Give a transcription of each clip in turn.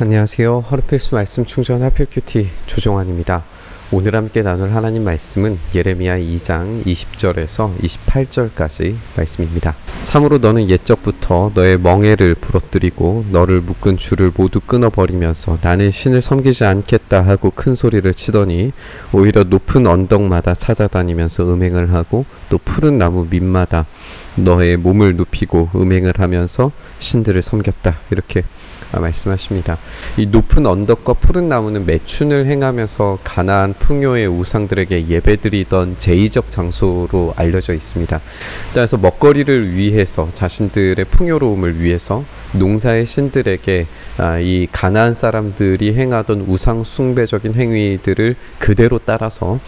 안녕하세요. 하루필수 말씀 충전 하필큐티 조정환입니다. 오늘 함께 나눌 하나님 말씀은 예레미야 2장 20절에서 28절까지 말씀입니다. 참으로 너는 옛적부터 너의 멍에를 부러뜨리고 너를 묶은 줄을 모두 끊어버리면서 나는 신을 섬기지 않겠다 하고 큰 소리를 치더니 오히려 높은 언덕마다 찾아다니면서 음행을 하고 또 푸른 나무 밑마다 너의 몸을 눕히고 음행을 하면서 신들을 섬겼다. 이렇게 말씀하십니다. 이 높은 언덕과 푸른 나무는 매춘을 행하면서 가나안 풍요의 우상들에게 예배드리던 제의적 장소로 알려져 있습니다. 따라서 먹거리를 위해서 자신들의 풍요로움을 위해서 농사의 신들에게 이 가나안 사람들이 행하던 우상 숭배적인 행위들을 그대로 따라서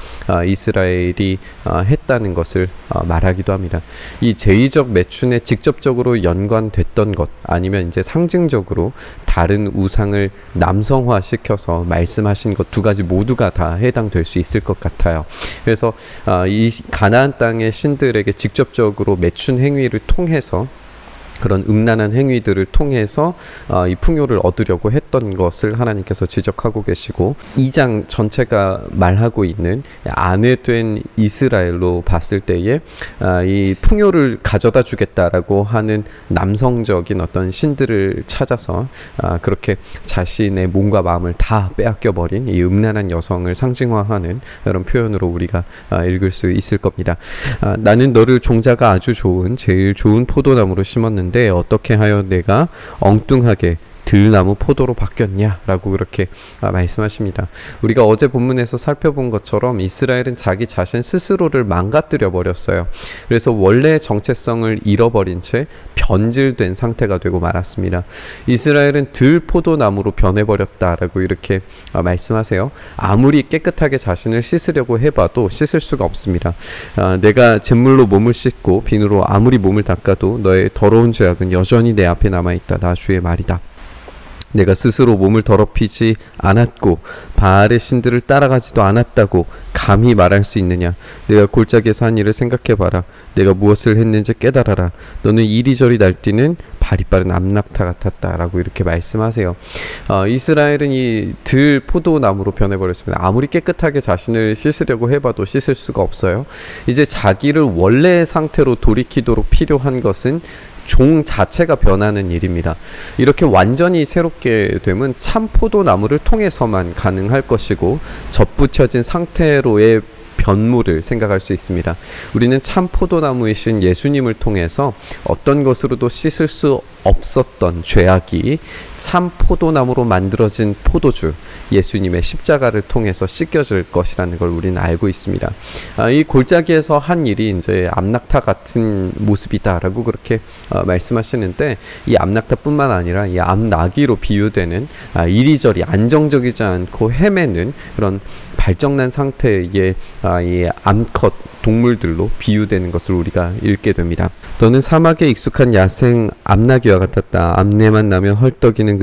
이스라엘이 했다는 것을 말하기도 합니다. 이 제의적 매춘에 직접적으로 연관됐던 것 아니면 이제 상징적으로 다른 우상을 남성화시켜서 말씀하신 것 두 가지 모두가 다 해당될 수 있을 것 같아요. 그래서 이 가나안 땅의 신들에게 직접적으로 매춘 행위를 통해서 그런 음란한 행위들을 통해서 이 풍요를 얻으려고 했던 것을 하나님께서 지적하고 계시고 2장 전체가 말하고 있는 아내된 이스라엘로 봤을 때에 이 풍요를 가져다 주겠다라고 하는 남성적인 어떤 신들을 찾아서 그렇게 자신의 몸과 마음을 다 빼앗겨버린 이 음란한 여성을 상징화하는 그런 표현으로 우리가 읽을 수 있을 겁니다. 나는 너를 종자가 아주 좋은 제일 좋은 포도나무로 심었는데 어떻게 하여 내가 엉뚱하게 들나무 포도로 바뀌었냐 라고 그렇게 말씀하십니다. 우리가 어제 본문에서 살펴본 것처럼 이스라엘은 자기 자신 스스로를 망가뜨려 버렸어요. 그래서 원래의 정체성을 잃어버린 채 변질된 상태가 되고 말았습니다. 이스라엘은 들 포도나무로 변해버렸다라고 이렇게 말씀하세요. 아무리 깨끗하게 자신을 씻으려고 해봐도 씻을 수가 없습니다. 내가 잿물로 몸을 씻고 비누로 아무리 몸을 닦아도 너의 더러운 죄악은 여전히 내 앞에 남아있다. 나 주의 말이다. 내가 스스로 몸을 더럽히지 않았고 바알의 신들을 따라가지도 않았다고 감히 말할 수 있느냐. 내가 골짜기에서 한 일을 생각해봐라. 내가 무엇을 했는지 깨달아라. 너는 이리저리 날뛰는 발이 빠른 암낙타 같았다 라고 이렇게 말씀하세요. 이스라엘은 이 들 포도나무로 변해버렸습니다. 아무리 깨끗하게 자신을 씻으려고 해봐도 씻을 수가 없어요. 이제 자기를 원래의 상태로 돌이키도록 필요한 것은 종 자체가 변하는 일입니다. 이렇게 완전히 새롭게 되면 참 포도나무를 통해서만 가능할 것이고 젖붙여진 상태로의 변물을 생각할 수 있습니다. 우리는 참 포도나무이신 예수님을 통해서 어떤 것으로도 씻을 수 없었던 죄악이 참 포도나무로 만들어진 포도주 예수님의 십자가를 통해서 씻겨질 것이라는 걸 우리는 알고 있습니다. 이 골짜기에서 한 일이 이제 암낙타 같은 모습이다라고 그렇게 말씀하시는데 이 암낙타뿐만 아니라 이 암나귀로 비유되는 이리저리 안정적이지 않고 헤매는 그런 발정난 상태의 이 암컷 동물들로 비유되는 것을 우리가 읽게 됩니다. 너는 사막에 익숙한 야생 암나귀와 같았다. 암내만 나면 헐떡이는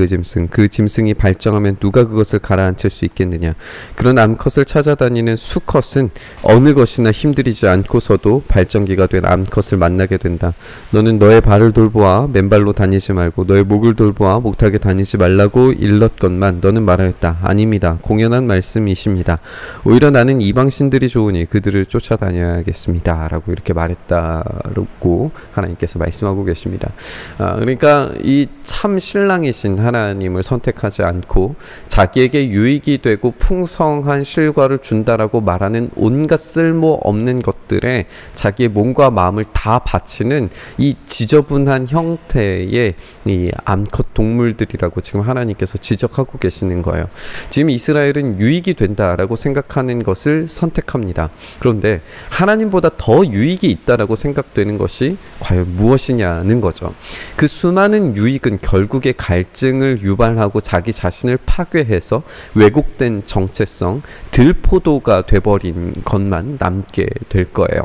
그 짐승이 발정하면 누가 그것을 가라앉힐 수 있겠느냐. 그런 암컷을 찾아다니는 수컷은 어느 것이나 힘들이지 않고서도 발정기가 된 암컷을 만나게 된다. 너는 너의 발을 돌보아 맨발로 다니지 말고 너의 목을 돌보아 목타게 다니지 말라고 일렀건만 너는 말하였다. 아닙니다. 공연한 말씀이십니다. 오히려 나는 이방신들이 좋으니 그들을 쫓아다녀야겠습니다. 라고 이렇게 말했다고 하나님께서 말씀하고 계십니다. 그러니까 이 참 신랑이신 하나님을 선택하지 않고 자기에게 유익이 되고 풍성한 실과를 준다라고 말하는 온갖 쓸모없는 것들에 자기의 몸과 마음을 다 바치는 이 지저분한 형태의 이 암컷 동물들이라고 지금 하나님께서 지적하고 계시는 거예요. 지금 이스라엘은 유익이 된다라고 생각하는 것을 선택합니다. 그런데 하나님보다 더 유익이 있다라고 생각되는 것이 과연 무엇이냐는 거죠. 그 수많은 유익은 결국에 갈증을 유발하고 자기 자신을 파괴해서 왜곡된 정체성, 들포도가 돼버린 것만 남게 될 거예요.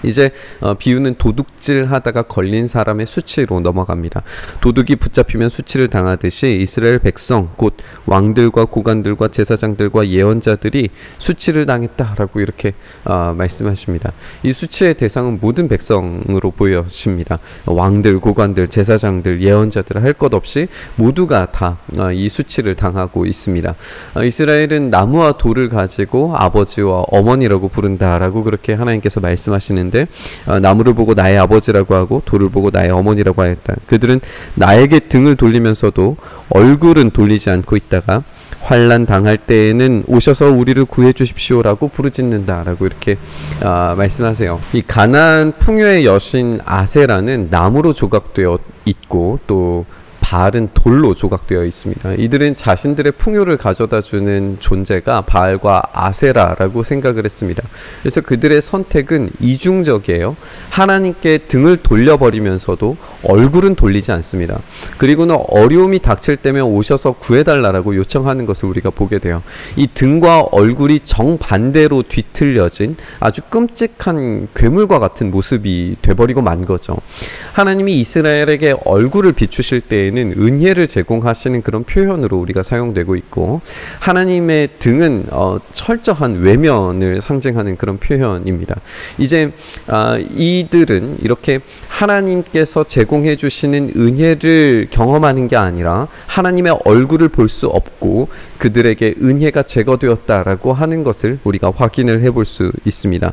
이제 비유는 도둑질 하다가 걸린 사람의 수치로 넘어갑니다. 도둑이 붙잡히면 수치를 당하듯이 이스라엘 백성 곧 왕들과 고관들과 제사장들과 예언자들이 수치를 당했다라고 이렇게 말씀하십니다. 이 수치의 대상은 모든 백성으로 보여집니다. 왕들, 고관들, 제사장들, 예언자들 할 것 없이 모두가 다 이 수치를 당하고 있습니다. 이스라엘은 나무와 돌을 가지고 아버지와 어머니라고 부른다라고 그렇게 하나님께서 말씀하시는데, 나무를 보고 나의 아버지라고 하고 돌을 보고 나의 어머니라고 하였다. 그들은 나에게 등을 돌리면서도 얼굴은 돌리지 않고 있다가 환난 당할 때에는 오셔서 우리를 구해 주십시오라고 부르짖는다라고 이렇게 말씀하세요. 이 가나안 풍요의 여신 아세라는 나무로 조각되어 있고 또 바알은 돌로 조각되어 있습니다. 이들은 자신들의 풍요를 가져다주는 존재가 바알과 아세라라고 생각을 했습니다. 그래서 그들의 선택은 이중적이에요. 하나님께 등을 돌려버리면서도 얼굴은 돌리지 않습니다. 그리고는 어려움이 닥칠 때면 오셔서 구해달라고 요청하는 것을 우리가 보게 돼요. 이 등과 얼굴이 정반대로 뒤틀려진 아주 끔찍한 괴물과 같은 모습이 돼버리고 만 거죠. 하나님이 이스라엘에게 얼굴을 비추실 때에는 은혜를 제공하시는 그런 표현으로 우리가 사용되고 있고, 하나님의 등은 철저한 외면을 상징하는 그런 표현입니다. 이제 이들은 이렇게 하나님께서 제공해 주시는 은혜를 경험하는 게 아니라 하나님의 얼굴을 볼 수 없고 그들에게 은혜가 제거되었다라고 하는 것을 우리가 확인을 해볼 수 있습니다.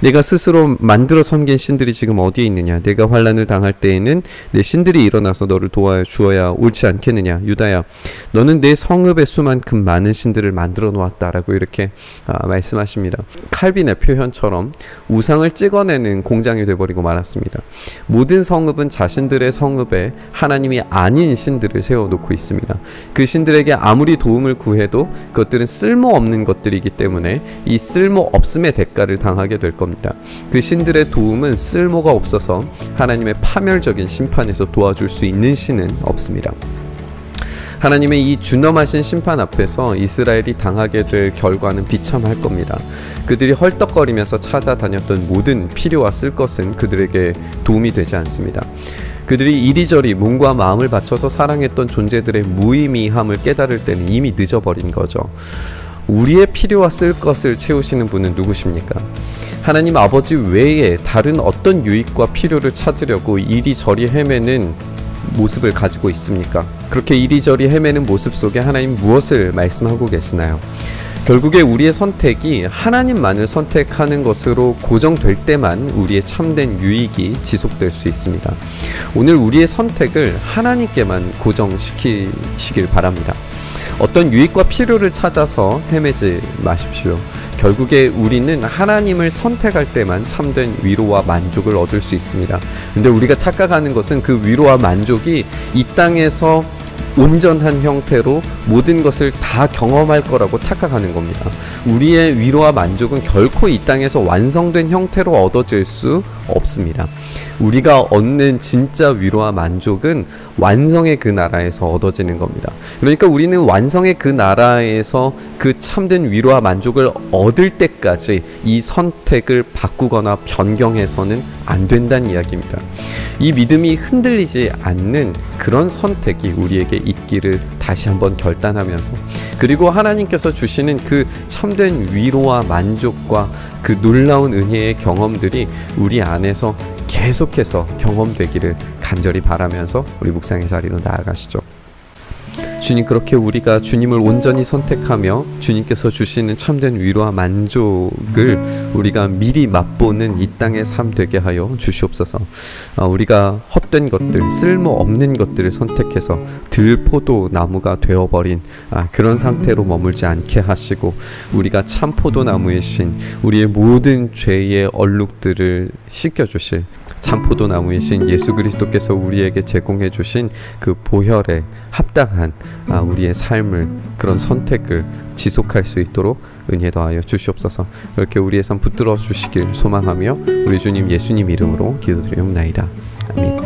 내가 스스로 만들어 섬긴 신들이 지금 어디에 있느냐? 내가 환난을 당할 때에는 내 신들이 일어나서 너를 도와주어야 옳지 않겠느냐? 유다야, 너는 내 성읍의 수만큼 많은 신들을 만들어 놓았다라고 이렇게 말씀하십니다. 칼빈의 표현처럼 우상을 찍어내는 공장이 되어버리고 말았습니다. 모든 성읍은 자신들의 성읍에 하나님이 아닌 신들을 세워놓고 있습니다. 그 신들에게 아무리 도움을 구해도 그것들은 쓸모없는 것들이기 때문에 이 쓸모없음의 대가를 당하게 될 겁니다. 그 신들의 도움은 쓸모가 없어서 하나님의 파멸적인 심판에서 도와줄 수 있는 신은 없습니다. 하나님의 이 준엄하신 심판 앞에서 이스라엘이 당하게 될 결과는 비참할 겁니다. 그들이 헐떡거리면서 찾아다녔던 모든 필요와 쓸 것은 그들에게 도움이 되지 않습니다. 그들이 이리저리 몸과 마음을 바쳐서 사랑했던 존재들의 무의미함을 깨달을 때는 이미 늦어버린 거죠. 우리의 필요와 쓸 것을 채우시는 분은 누구십니까? 하나님 아버지 외에 다른 어떤 유익과 필요를 찾으려고 이리저리 헤매는 모습을 가지고 있습니까? 그렇게 이리저리 헤매는 모습 속에 하나님 무엇을 말씀하고 계시나요? 결국에 우리의 선택이 하나님만을 선택하는 것으로 고정될 때만 우리의 참된 유익이 지속될 수 있습니다. 오늘 우리의 선택을 하나님께만 고정시키시길 바랍니다. 어떤 유익과 필요를 찾아서 헤매지 마십시오. 결국에 우리는 하나님을 선택할 때만 참된 위로와 만족을 얻을 수 있습니다. 근데 우리가 착각하는 것은 그 위로와 만족이 이 땅에서 온전한 형태로 모든 것을 다 경험할 거라고 착각하는 겁니다. 우리의 위로와 만족은 결코 이 땅에서 완성된 형태로 얻어질 수 없습니다. 우리가 얻는 진짜 위로와 만족은 완성의 그 나라에서 얻어지는 겁니다. 그러니까 우리는 완성의 그 나라에서 그 참된 위로와 만족을 얻을 때까지 이 선택을 바꾸거나 변경해서는 안 된다는 이야기입니다. 이 믿음이 흔들리지 않는 그런 선택이 우리에게 있기를 다시 한번 결단하면서, 그리고 하나님께서 주시는 그 참된 위로와 만족과 그 놀라운 은혜의 경험들이 우리 안에서 계속해서 경험되기를 간절히 바라면서 우리 묵상의 자리로 나아가시죠. 주님, 그렇게 우리가 주님을 온전히 선택하며 주님께서 주시는 참된 위로와 만족을 우리가 미리 맛보는 이 땅의 삶 되게 하여 주시옵소서. 우리가 헛된 것들, 쓸모없는 것들을 선택해서 들포도 나무가 되어버린 그런 상태로 머물지 않게 하시고, 우리가 참 포도나무이신 우리의 모든 죄의 얼룩들을 씻겨주실 참 포도나무이신 예수 그리스도께서 우리에게 제공해 주신 그 보혈에 합당한 우리의 삶을, 그런 선택을 지속할 수 있도록 은혜 더하여 주시옵소서. 이렇게 우리의 삶 붙들어 주시길 소망하며 우리 주님 예수님 이름으로 기도드리옵나이다. 아멘.